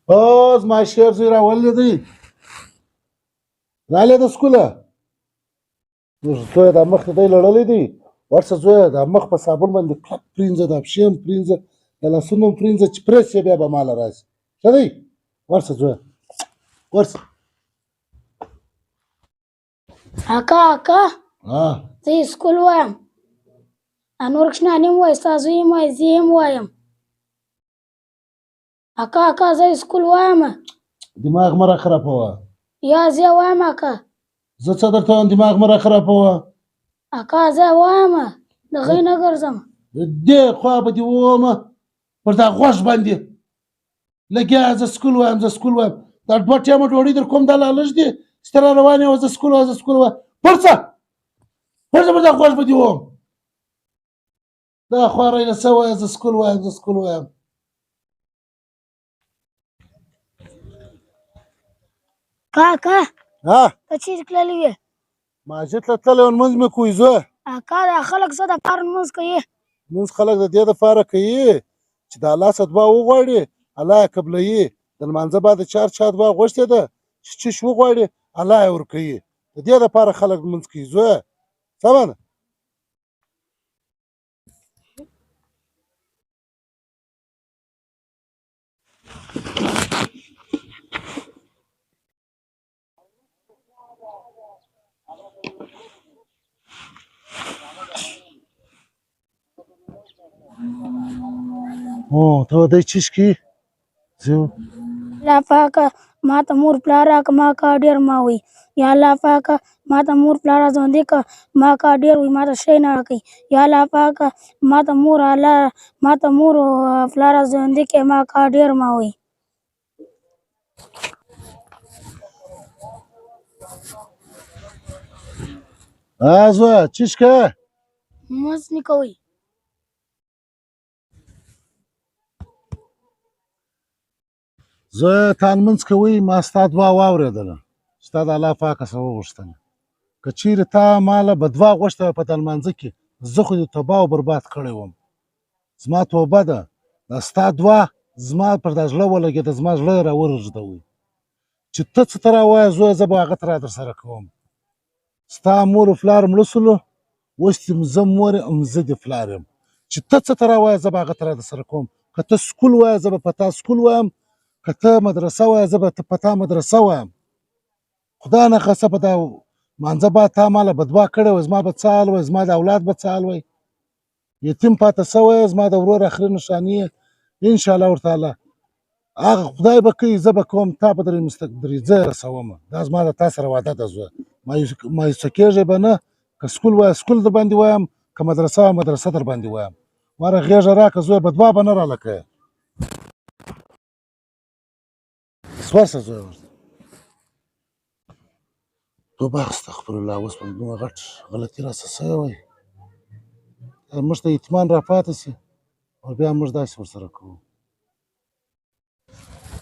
او زما شعر زوی راولې دی رالې د سکوله زوی دا مخ ته دی لړلی دی ورشه زویه دا مخ په صابون باندې کلک پرینځه دا پښې هم پرینځه د لاسونو هم پرینځه چې پرېس یې بیا به ماله راشي ښه دی ورشه زویه ورشه اکا زه سکول وایم نور کښېنه نیم وایي ستا زوی یم وایي زه هم وایم اکا زه سکول وایم دماغ مه راخرابوه یا زه وایم اکا زه څه درته وایم دماغ مه راخرابوه اکا زه وایم د غی نه ګرځم دې خوا به دې وومه پر دا غوږ باندې لګیا زه سکول وایم دا دوه ټیمه ډوډۍ در کوم دا لالچ دی چې ته را روان یې زه سکول وایم پرڅه پر دا غوږ به دې ووم دا خوا رایله څه وایه زه سکول وایم اکا ته چیرې تللی وې ماسجد ته تللی وم لمونځ مې کوی زویه اکا دا خلک څه دپاره لمونځ کوي لمونځ خلک د دې دپاره کوي چې د الله څخه دعا وغواړي الله یې قبلوي د لمانځه بعد چار چا دعا غوښتې ده چې چیش وغواړي الله یې ورکوي د دې دپاره خلک لمونځ کوي زویه سمه ده ته ودی چشکي زه الله پاکه ما ته مور پلار راکړه ما کا ډېر ما وي یا الله پاکه ما ته مور پلار ژوندي کړه ما کا ډېر وي ما ته شی نه راکوي یا الله پاکه ما ته مور پلار ژوندي کړي ما کا ډېر ما وي زویه چشکه لمونځ نه کوئ زه تا لمونځ کوئ ما ستا دعا واورېدله چې تا د الله پاکه څه وغوښتله که چیرې تا ماله بدوا غوښته په د لمانځه کې زه خو دې تباه او برباد کړی وم زما توبه ده دا ستا دعا زما پر دا زړه ولګېده زما زړه یې راورژدوئ چې ته څه ته راوایه زویه زه به هغه ته را درسره کوم ستا مور و پلار مړه سولو اوس دې زه مور یم زه دې پلار یم چې ته څه ته راوایه زه به هغه ته را درسره کوم که ته سکول وایه زه به په تا سکول وایم که ته مدرسه وایه زه به په تا مدرسه وایم خدا نخواسته په دا مانځه بعد تا ماله بدوا کړې وه زما به څه حال وی زما د اولاد به څه حال وی یتیم پاته سوی زما د ورور اخري نښاني یې انشاءالله ورتعالی هغه خدای به کوي زه به کوم تا به درې زه رسومه دا زما د تا سره وعده ده زویه مایوسه کېږئ به نه که سکول وایه سکول در باندې وایم که مدرسه وایه مدرسه در باندې وایم ماره غېږه راکړه زویه بدوا به نه راله کوې ورشه زویه ورشه توبه استغفرالله اوس به دومره غټ غلطي راسه سوې وای موږ ته یتیمان راپاتې سي او بیا موږ داسې ورسره کوو